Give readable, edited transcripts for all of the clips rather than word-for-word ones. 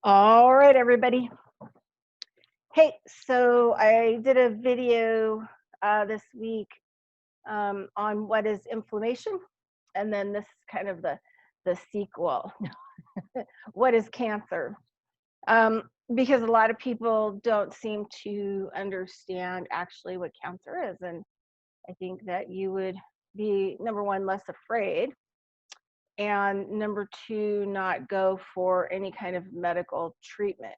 All right, everybody. Hey, so I did a video this week on what is inflammation, and then this is kind of the sequel. What is cancer? Because a lot of people don't seem to understand actually what cancer is, and I think that you would be, number one, less afraid, and number two, not go for any kind of medical treatment.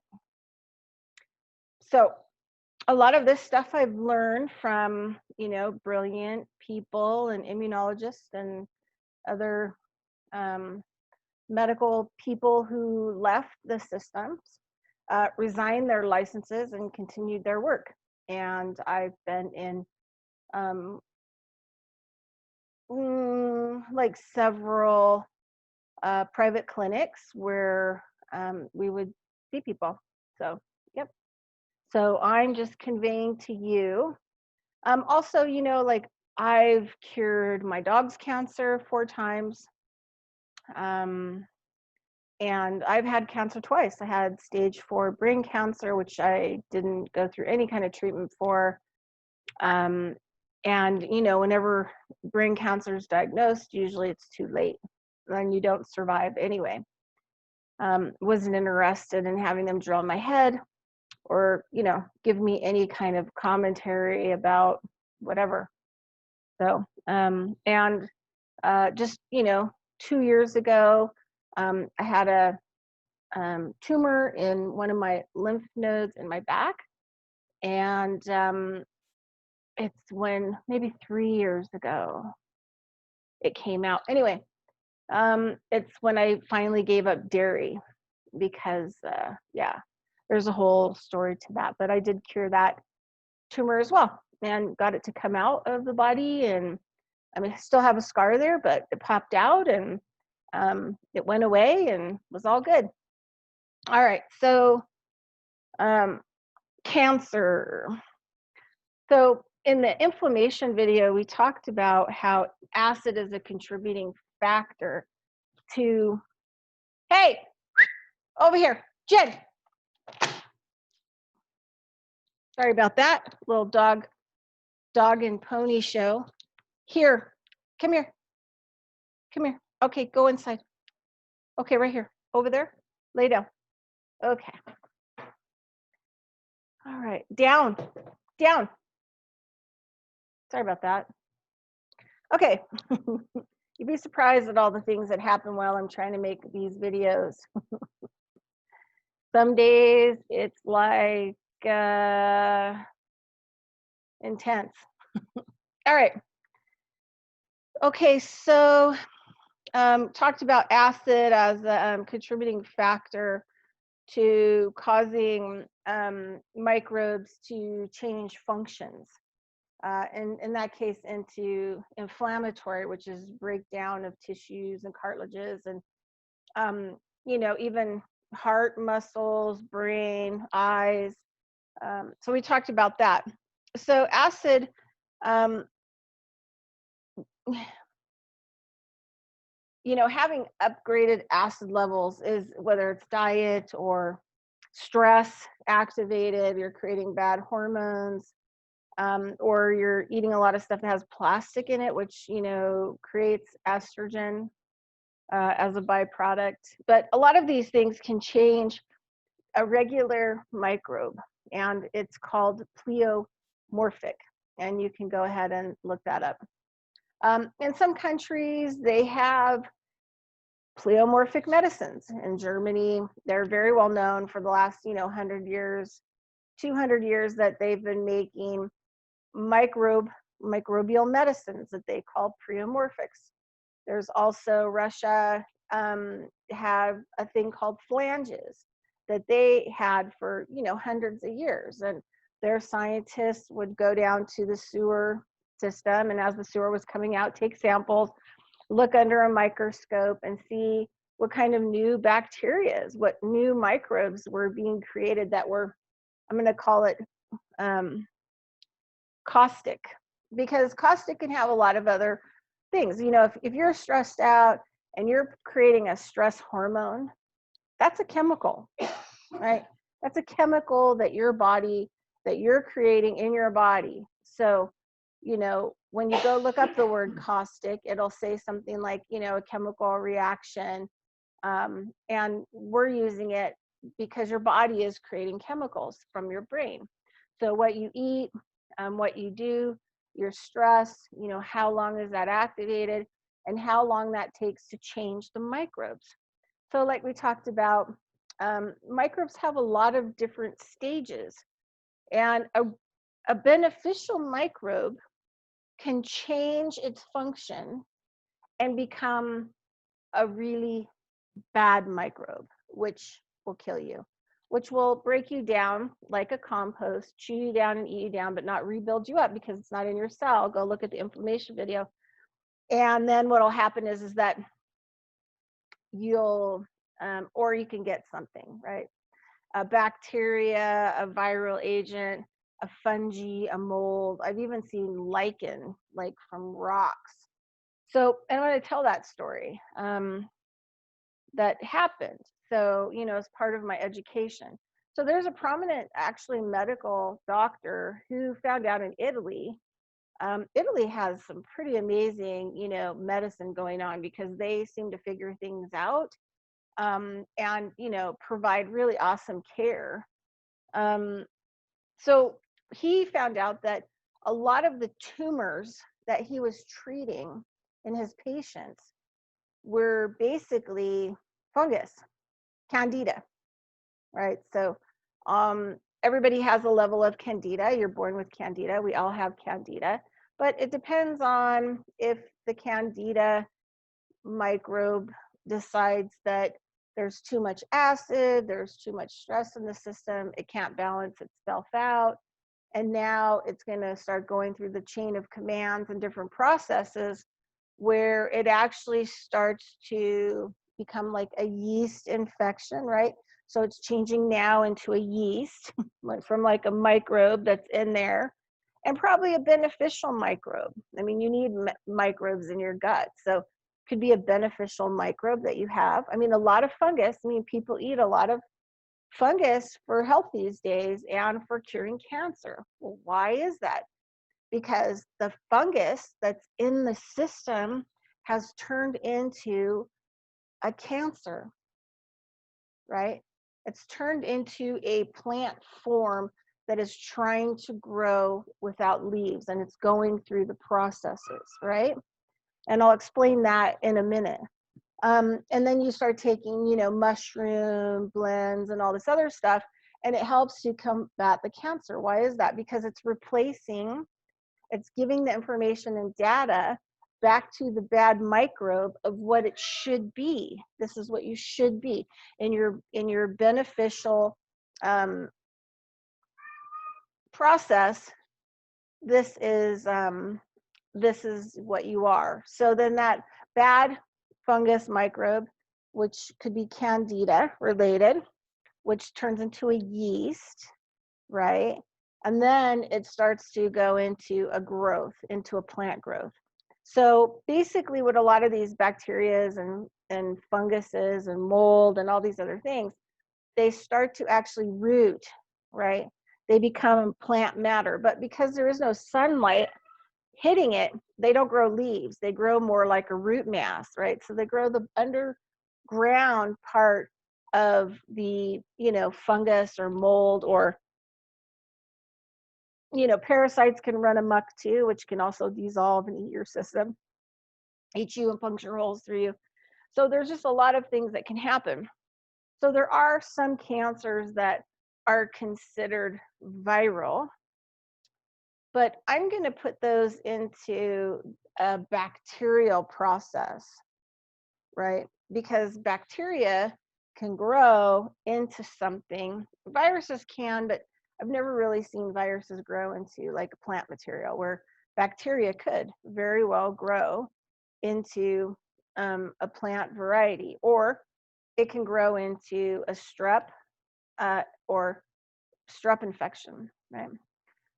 So a lot of this stuff I've learned from, brilliant people and immunologists and other medical people who left the systems, resigned their licenses and continued their work. And I've been in like several private clinics where we would see people. So, yep. So I'm just conveying to you. Also, like I've cured my dog's cancer 4 times. And I've had cancer twice. I had stage 4 brain cancer, which I didn't go through any kind of treatment for. And, whenever brain cancer is diagnosed, usually it's too late and you don't survive anyway. Wasn't interested in having them drill my head or, give me any kind of commentary about whatever. So, just, 2 years ago, I had a tumor in one of my lymph nodes in my back. And it's when maybe 3 years ago it came out. Anyway, it's when I finally gave up dairy because, there's a whole story to that. But I did cure that tumor as well and got it to come out of the body. And I mean, I still have a scar there, but it popped out and it went away and was all good. All right, so cancer. So in the inflammation video, we talked about how acid is a contributing factor to, hey, over here, Jen. Sorry about that, little dog and pony show. Here, come here. Come here. Okay, go inside. Okay, right here, over there, lay down. Okay. All right, down. Sorry about that. Okay. You'd be surprised at all the things that happen while I'm trying to make these videos. Some days it's like intense. All right. Okay, so talked about acid as a contributing factor to causing microbes to change functions. And in that case into inflammatory, which is breakdown of tissues and cartilages and, even heart muscles, brain, eyes. So we talked about that. So acid, having upgraded acid levels is whether it's diet or stress activated, you're creating bad hormones, or you're eating a lot of stuff that has plastic in it, which, creates estrogen as a byproduct. But a lot of these things can change a regular microbe, and it's called pleomorphic. And you can go ahead and look that up. In some countries, they have pleomorphic medicines. In Germany, they're very well known for the last, 100 years, 200 years that they've been making microbial medicines that they call pleomorphics. There's also Russia have a thing called phalanges that they had for, hundreds of years. And their scientists would go down to the sewer system, and as the sewer was coming out, take samples, look under a microscope and see what kind of new bacteria, what new microbes were being created that were, I'm going to call it caustic, because caustic can have a lot of other things. If you're stressed out and you're creating a stress hormone, that's a chemical. right? That's a chemical that you're creating in your body. So, when you go look up the word caustic, it'll say something like, a chemical reaction. And we're using it because your body is creating chemicals from your brain. So what you eat, what you do, your stress, how long is that activated, and how long that takes to change the microbes. So like we talked about, microbes have a lot of different stages, and a beneficial microbe can change its function and become a really bad microbe, which will kill you, which will break you down like a compost, chew you down and eat you down, but not rebuild you up because it's not in your cell. Go look at the inflammation video. And then what will happen is that you'll, or you can get something, right? A bacteria, a viral agent, a fungi, a mold. I've even seen lichen, like from rocks. So, and I'm going to tell that story. That happened. So, as part of my education. So there's a prominent, actually, medical doctor who found out in Italy. Italy has some pretty amazing, medicine going on because they seem to figure things out, and, provide really awesome care. So he found out that a lot of the tumors that he was treating in his patients were basically fungus, candida, right? So everybody has a level of candida. You're born with candida. We all have candida, but it depends on if the candida microbe decides that there's too much acid, there's too much stress in the system, it can't balance itself out. And now it's going to start going through the chain of commands and different processes where it actually starts to become like a yeast infection, right? So it's changing now into a yeast from like a microbe that's in there, and probably a beneficial microbe. I mean, you need microbes in your gut. So it could be a beneficial microbe that you have. I mean, a lot of fungus. I mean, people eat a lot of fungus for health these days and for curing cancer. Well, why is that? Because the fungus that's in the system has turned into a cancer, right? It's turned into a plant form that is trying to grow without leaves, and it's going through the processes, right? And I'll explain that in a minute. And then you start taking, mushroom blends and all this other stuff, and it helps to combat the cancer. Why is that? Because it's giving the information and data back to the bad microbe of what it should be. This is what you should be in your beneficial process. This is what you are. So then that bad fungus microbe, which could be candida related, which turns into a yeast, right? And then it starts to go into a growth, into a plant growth. So basically what a lot of these bacteria and funguses and mold and all these other things, they start to actually root, right? They become plant matter. But because there is no sunlight hitting it, they don't grow leaves. They grow more like a root mass, right? So they grow the underground part of the, fungus or mold, or parasites can run amok too, which can also dissolve and eat your system, eat you and puncture holes through you. So there's just a lot of things that can happen. So there are some cancers that are considered viral, but I'm going to put those into a bacterial process, right? Because bacteria can grow into something. Viruses can, but I've never really seen viruses grow into like a plant material, where bacteria could very well grow into a plant variety, or it can grow into a strep or strep infection, right?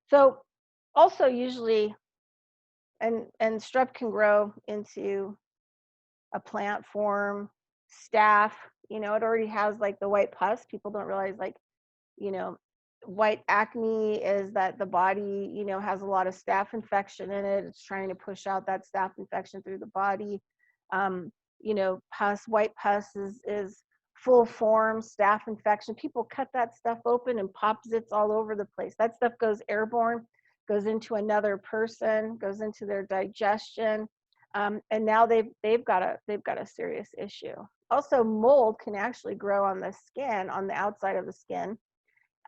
So also usually, and strep can grow into a plant form, staph, You know, it already has like the white pus. People don't realize, like, you know, white acne is that the body, you know, has a lot of staph infection in it. It's trying to push out that staph infection through the body. You know, white pus is full form staph infection. People cut that stuff open and pop zits all over the place. That stuff goes airborne, goes into another person, goes into their digestion. And now they've got a serious issue. Also, mold can actually grow on the skin, on the outside of the skin.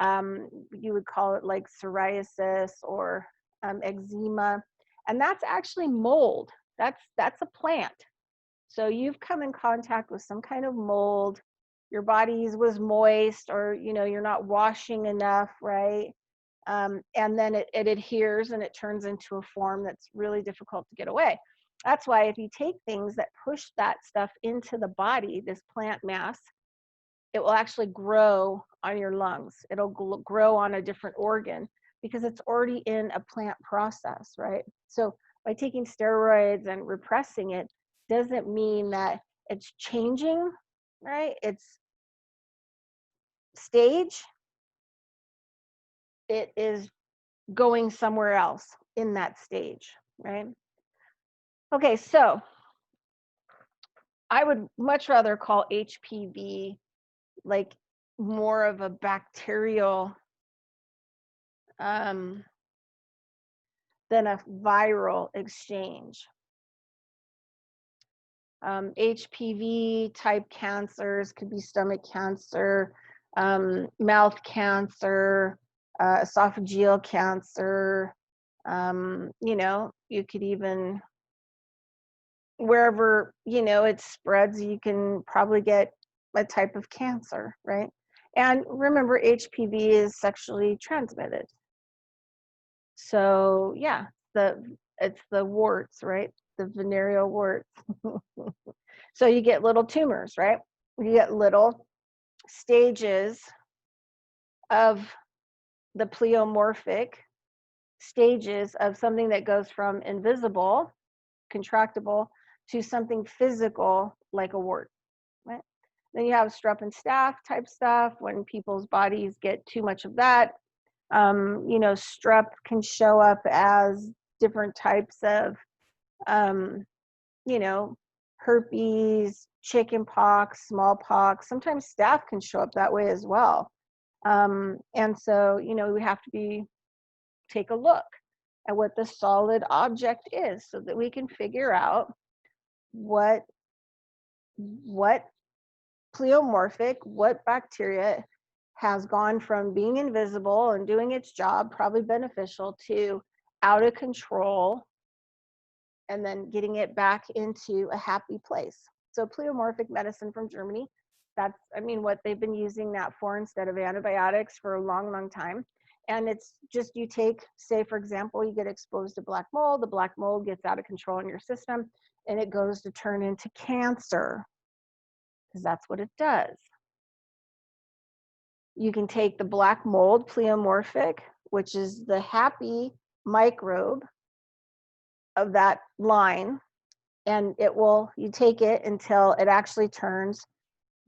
You would call it like psoriasis or eczema, and that's actually mold. That's a plant. So you've come in contact with some kind of mold. Your body was moist, or you know, you're not washing enough, right? And then it adheres and it turns into a form that's really difficult to get away. That's why if you take things that push that stuff into the body, this plant mass, it will actually grow on your lungs. It'll grow on a different organ because it's already in a plant process, right? So by taking steroids and repressing it doesn't mean that it's changing, right? It's stage. It is going somewhere else in that stage, right? Okay, so I would much rather call HPV like more of a bacterial than a viral exchange. HPV type cancers could be stomach cancer, mouth cancer, esophageal cancer. You know, you could even, wherever, you know, it spreads, you can probably get a type of cancer, right? And remember, HPV is sexually transmitted. So yeah, it's the warts, right? The venereal warts. So you get little tumors, right? You get little stages of the pleomorphic stages of something that goes from invisible, contractible, to something physical like a wart, right? Then you have strep and staph type stuff when people's bodies get too much of that. You know, strep can show up as different types of, you know, herpes, chicken pox, smallpox. Sometimes staph can show up that way as well. And so, you know, we have to take a look at what the solid object is so that we can figure out what pleomorphic, what bacteria has gone from being invisible and doing its job, probably beneficial, to out of control, and then getting it back into a happy place. So pleomorphic medicine from Germany, that's, I mean, what they've been using that for instead of antibiotics for a long, long time. And it's just, you take, say, for example, you get exposed to black mold, the black mold gets out of control in your system, and it goes to turn into cancer, because that's what it does. You can take the black mold, pleomorphic, which is the happy microbe of that line, and you take it until it actually turns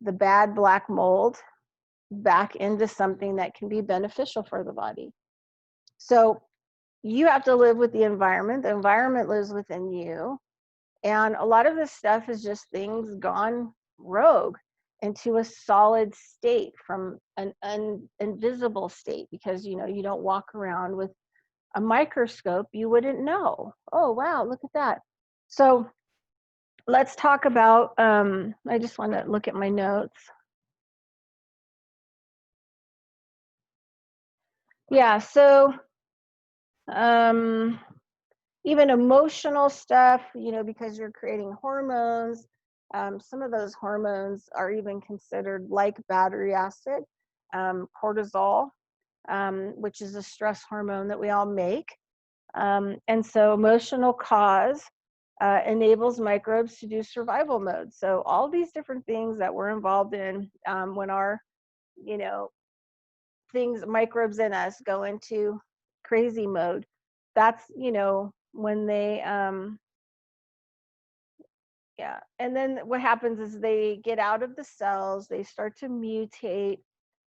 the bad black mold back into something that can be beneficial for the body. So you have to live with the environment lives within you, and a lot of this stuff is just things gone rogue into a solid state from an invisible state, because you know, you don't walk around with a microscope, you wouldn't know, oh wow, look at that. So let's talk about, I just want to look at my notes. Yeah, so even emotional stuff, you know, because you're creating hormones. Some of those hormones are even considered like battery acid, cortisol, which is a stress hormone that we all make. And so emotional cause enables microbes to do survival mode. So all these different things that we're involved in when our, you know, microbes in us go into crazy mode, that's, you know, when they Yeah. And then what happens is they get out of the cells, they start to mutate,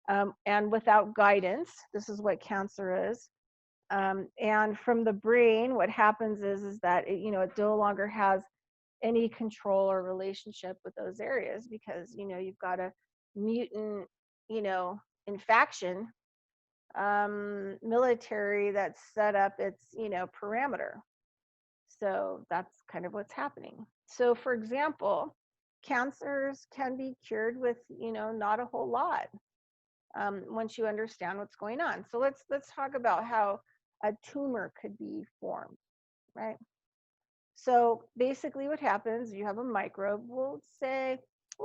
and without guidance, this is what cancer is. And from the brain, what happens is that it, it no longer has any control or relationship with those areas, because you've got a mutant, infection, military that's set up its parameter. So that's kind of what's happening. So for example, cancers can be cured with not a whole lot, once you understand what's going on. So let's talk about how a tumor could be formed, right? So basically what happens, you have a microbe, we'll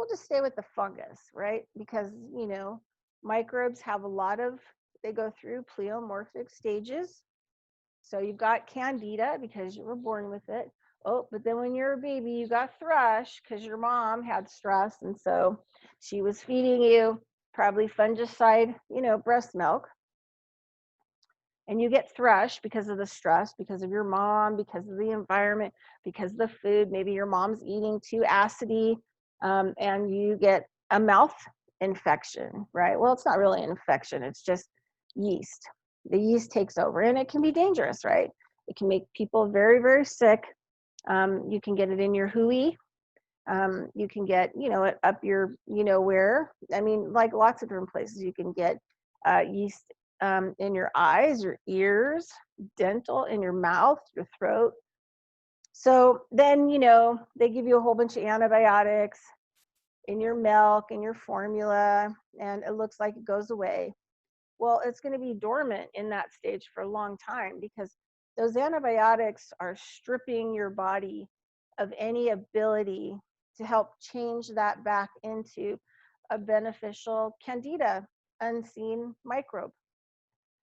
just stay with the fungus, right? Because microbes have a lot of, they go through pleomorphic stages. So you've got candida because you were born with it. Oh, but then when you're a baby, you got thrush because your mom had stress, and so she was feeding you probably fungicide, breast milk. And you get thrush because of the stress, because of your mom, because of the environment, because of the food. Maybe your mom's eating too acidy, and you get a mouth infection, right? Well, it's not really an infection, it's just yeast. The yeast takes over, and it can be dangerous, right? It can make people very, very sick. You can get it in your hooey. You can get, it up your, where. I mean, like lots of different places you can get yeast, in your eyes, your ears, dental, in your mouth, your throat. So then, they give you a whole bunch of antibiotics in your milk, in your formula, and it looks like it goes away. Well, it's going to be dormant in that stage for a long time, because those antibiotics are stripping your body of any ability to help change that back into a beneficial candida, unseen microbe.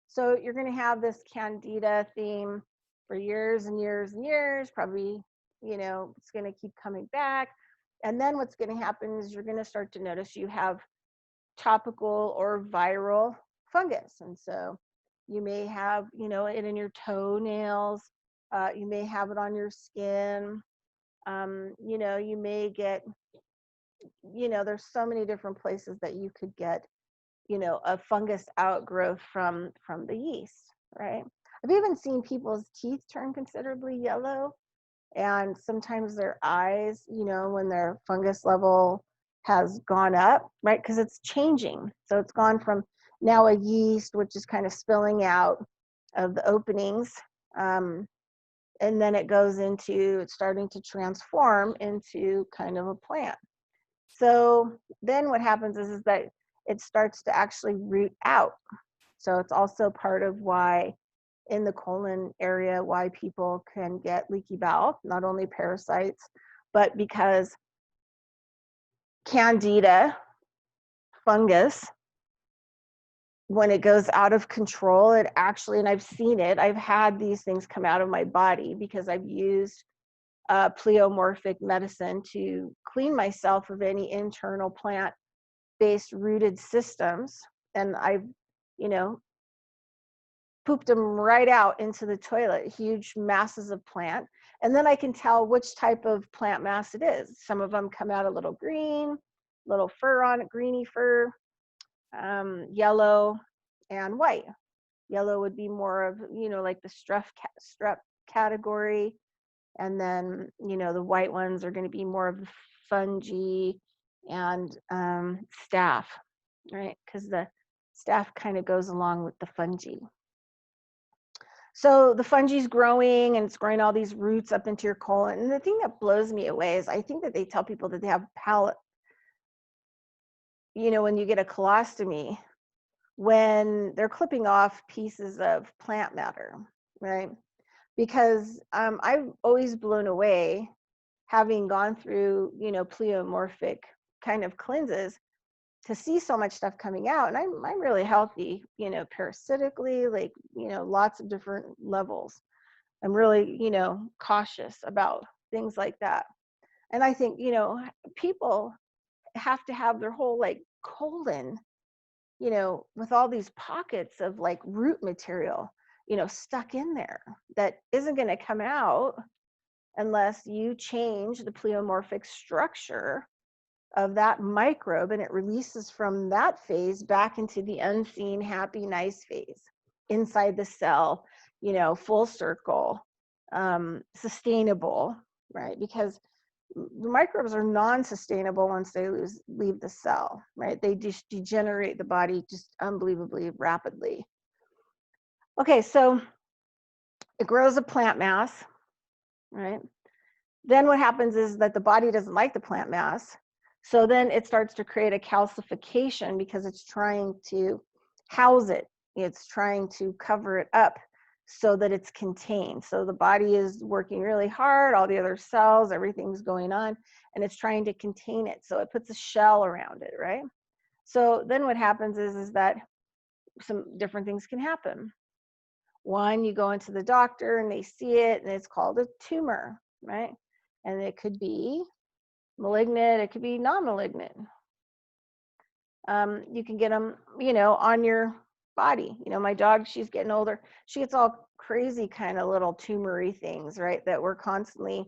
So you're going to have this candida theme for years and years and years, probably, it's going to keep coming back. And then what's going to happen is you're going to start to notice you have topical or viral fungus. And so you may have, it in your toenails, you may have it on your skin, you may get, there's so many different places that you could get, a fungus outgrowth from the yeast, right? I've even seen people's teeth turn considerably yellow, and sometimes their eyes, when their fungus level has gone up, right? Because it's changing. So it's gone from now a yeast, which is kind of spilling out of the openings, and then it goes into, it's starting to transform into kind of a plant. So then what happens is that it starts to actually root out. So it's also part of why in the colon area, why people can get leaky bowel, not only parasites, but because candida fungus, when it goes out of control, it actually, and I've seen it, I've had these things come out of my body because I've used pleomorphic medicine to clean myself of any internal plant-based rooted systems. And I've, pooped them right out into the toilet, huge masses of plant. And then I can tell which type of plant mass it is. Some of them come out a little green, little fur on it, greeny fur, yellow, and white. Yellow would be more of, like the strep category. And then, the white ones are going to be more of the fungi and staph, right? Because the staph kind of goes along with the fungi. So the fungi's growing, and it's growing all these roots up into your colon. And the thing that blows me away is I think that they tell people that they have palate, when you get a colostomy, when they're clipping off pieces of plant matter, right? Because I've always blown away, having gone through, pleomorphic kind of cleanses, to see so much stuff coming out. And I'm really healthy, parasitically, like, lots of different levels. I'm really, cautious about things like that. And I think, people have to have their whole like colon, with all these pockets of like root material, stuck in there that isn't going to come out unless you change the pleomorphic structure of that microbe, and it releases from that phase back into the unseen, happy, nice phase inside the cell, full circle, sustainable, right? Because the microbes are non-sustainable once they leave the cell, right? They just degenerate the body just unbelievably rapidly. Okay, so it grows a plant mass, right? Then what happens is that the body doesn't like the plant mass. So then it starts to create a calcification because it's trying to house it. It's trying to cover it up so that it's contained. So the body is working really hard, all the other cells, everything's going on, and it's trying to contain it. So it puts a shell around it, right? So then what happens is that some different things can happen. One, you go into the doctor and they see it and it's called a tumor, right? And it could be malignant, it could be non-malignant. You can get them, on your body. My dog, she's getting older. She gets all crazy kind of little tumory things, right? That we're constantly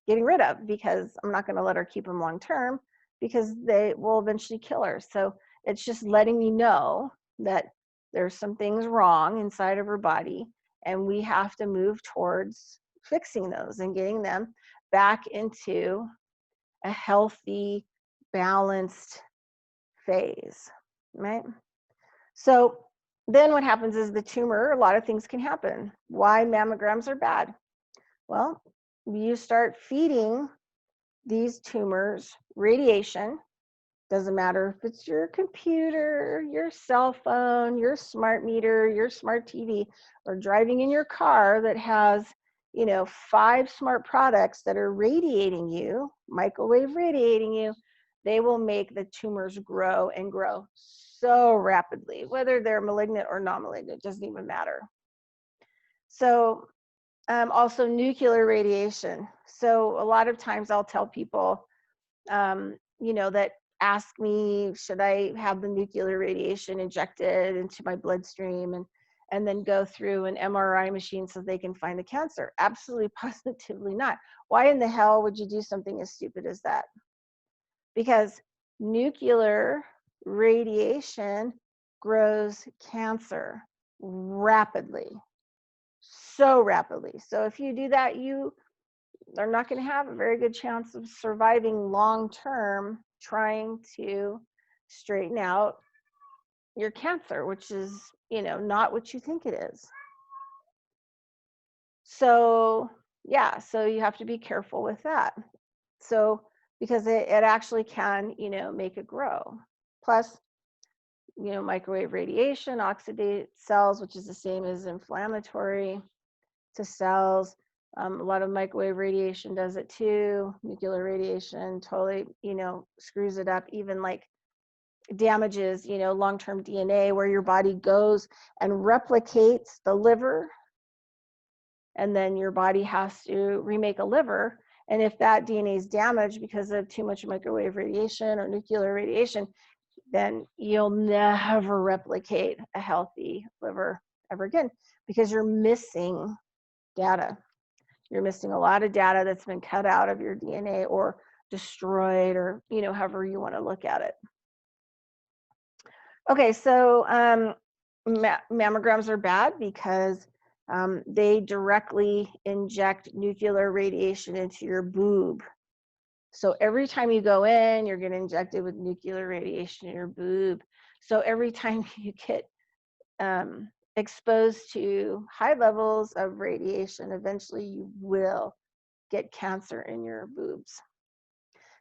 getting rid of because I'm not going to let her keep them long term because they will eventually kill her. So it's just letting me know that there's some things wrong inside of her body and we have to move towards fixing those and getting them back into a healthy, balanced phase, right? So then what happens is the tumor, a lot of things can happen. Why mammograms are bad? Well, you start feeding these tumors radiation. Doesn't matter if it's your computer, your cell phone, your smart meter, your smart TV, or driving in your car that has 5 smart products that are radiating you, microwave radiating you. They will make the tumors grow and grow so rapidly, whether they're malignant or non-malignant, doesn't even matter. So also nuclear radiation. So a lot of times I'll tell people, that ask me, should I have the nuclear radiation injected into my bloodstream and then go through an MRI machine so they can find the cancer? Absolutely, positively not. Why in the hell would you do something as stupid as that? Because nuclear radiation grows cancer rapidly, so rapidly. So if you do that, you are not going to have a very good chance of surviving long term trying to straighten out your cancer, which is, not what you think it is. So, yeah, so you have to be careful with that. So, because it actually can, make it grow. Plus, microwave radiation oxidates cells, which is the same as inflammatory to cells. A lot of microwave radiation does it too. Nuclear radiation totally, screws it up, even like damages, long-term DNA, where your body goes and replicates the liver. And then your body has to remake a liver. And if that DNA is damaged because of too much microwave radiation or nuclear radiation, then you'll never replicate a healthy liver ever again because you're missing data. You're missing a lot of data that's been cut out of your DNA or destroyed, or however you want to look at it. Okay, so mammograms are bad because they directly inject nuclear radiation into your boob. So every time you go in, you're getting injected with nuclear radiation in your boob. So every time you get exposed to high levels of radiation, eventually you will get cancer in your boobs.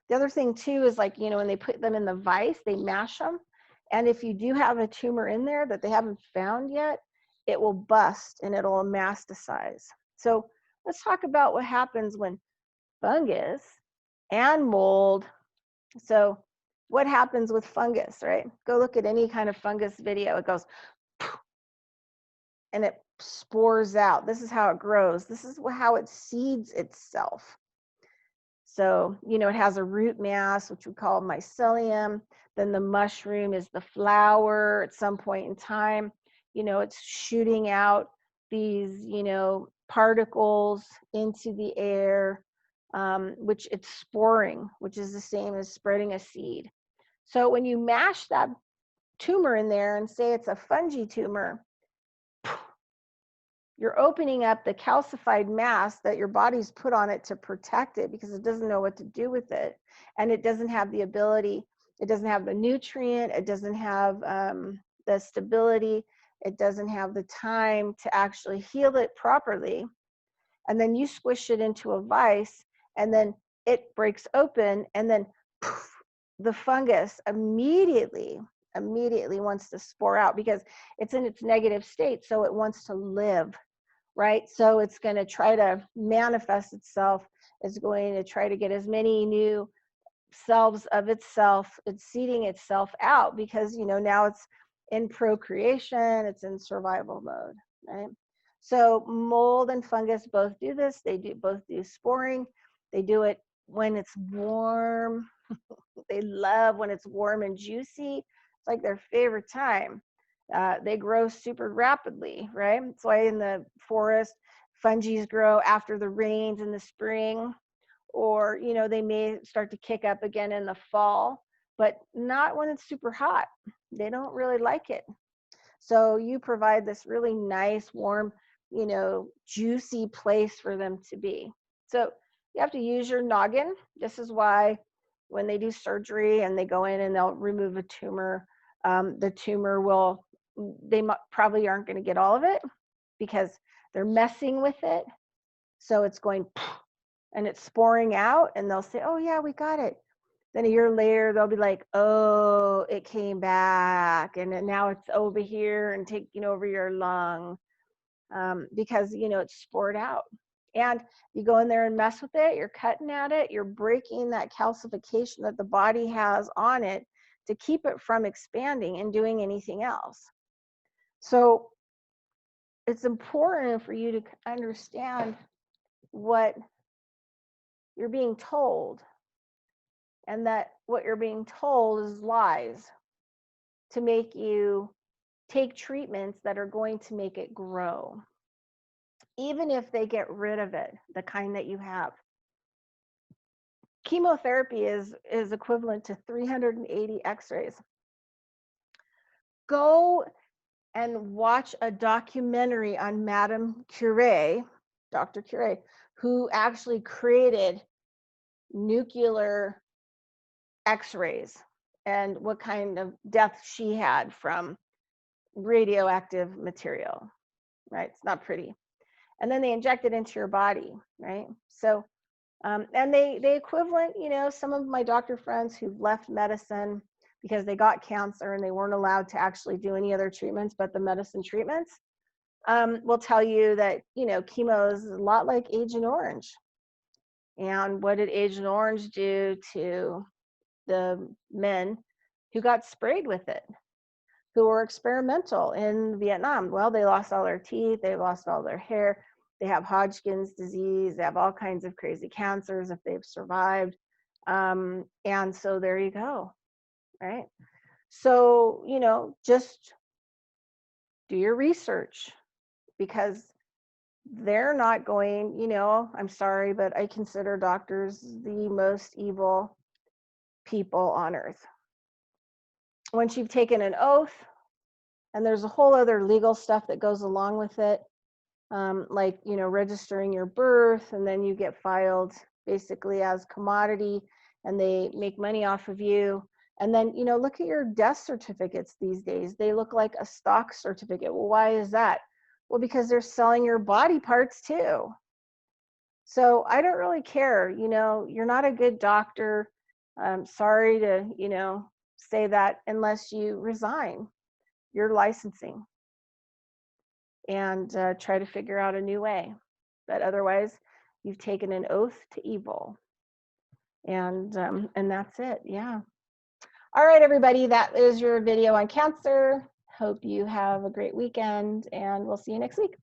The other thing too is like, when they put them in the vise, they mash them. And if you do have a tumor in there that they haven't found yet, it will bust and it'll metastasize. So let's talk about what happens when fungus and mold. So what happens with fungus, right? Go look at any kind of fungus video. It goes and it spores out. This is how it grows. This is how it seeds itself. So, it has a root mass, which we call mycelium. Then the mushroom is the flower at some point in time. It's shooting out these, particles into the air. which it's sporing, which is the same as spreading a seed. So when you mash that tumor in there and say it's a fungi tumor, you're opening up the calcified mass that your body's put on it to protect it because it doesn't know what to do with it. And it doesn't have the ability, it doesn't have the nutrient, it doesn't have the stability, it doesn't have the time to actually heal it properly. And then you squish it into a vise, and then it breaks open, and then poof, the fungus immediately wants to spore out because it's in its negative state, so it wants to live, right? So it's going to try to manifest itself. It's going to try to get as many new selves of itself. It's seeding itself out because, you know, now it's in procreation, it's in survival mode, right? So mold and fungus both do this. They both do sporing. They do it when it's warm. They love when it's warm and juicy. It's like their favorite time. They grow super rapidly, right? That's why in the forest, fungi grow after the rains in the spring, or, you know, they may start to kick up again in the fall, but not when it's super hot. They don't really like it. So you provide this really nice, warm, you know, juicy place for them to be. So you have to use your noggin. This is why when they do surgery and they go in and they'll remove a tumor, the tumor will, they probably aren't going to get all of it because they're messing with it. So it's going and it's sporing out, and they'll say, oh yeah, we got it. Then a year later, they'll be like, oh, it came back, and now it's over here and taking over your lung, because, you know, it's spored out. And you go in there and mess with it, you're cutting at it, you're breaking that calcification that the body has on it to keep it from expanding and doing anything else. So it's important for you to understand what you're being told, and that what you're being told is lies to make you take treatments that are going to make it grow, even if they get rid of it, the kind that you have. Chemotherapy is equivalent to 380 x-rays. Go and watch a documentary on Madame Curie, Dr. Curie, who actually created nuclear x-rays and what kind of death she had from radioactive material, right? It's not pretty. And then they inject it into your body, right? So, and they equivalent, you know, some of my doctor friends who've left medicine because they got cancer and they weren't allowed to actually do any other treatments but the medicine treatments, will tell you that, you know, chemo is a lot like Agent Orange. And what did Agent Orange do to the men who got sprayed with it, who were experimental in Vietnam? Well, they lost all their teeth, they lost all their hair, they have Hodgkin's disease, they have all kinds of crazy cancers if they've survived. And so there you go, right? So, you know, just do your research, because they're not going, you know, I'm sorry, but I consider doctors the most evil people on earth. Once you've taken an oath, and there's a whole other legal stuff that goes along with it, like, you know, registering your birth, and then you get filed basically as commodity and they make money off of you. And then, you know, look at your death certificates these days. They look like a stock certificate. Well, why is that? Well, because they're selling your body parts too. So I don't really care. You know, you're not a good doctor. I'm sorry to, you know, say that, unless you resign your licensing and try to figure out a new way. But otherwise, you've taken an oath to evil. And that's it. Yeah. All right, everybody, that is your video on cancer. Hope you have a great weekend, and we'll see you next week.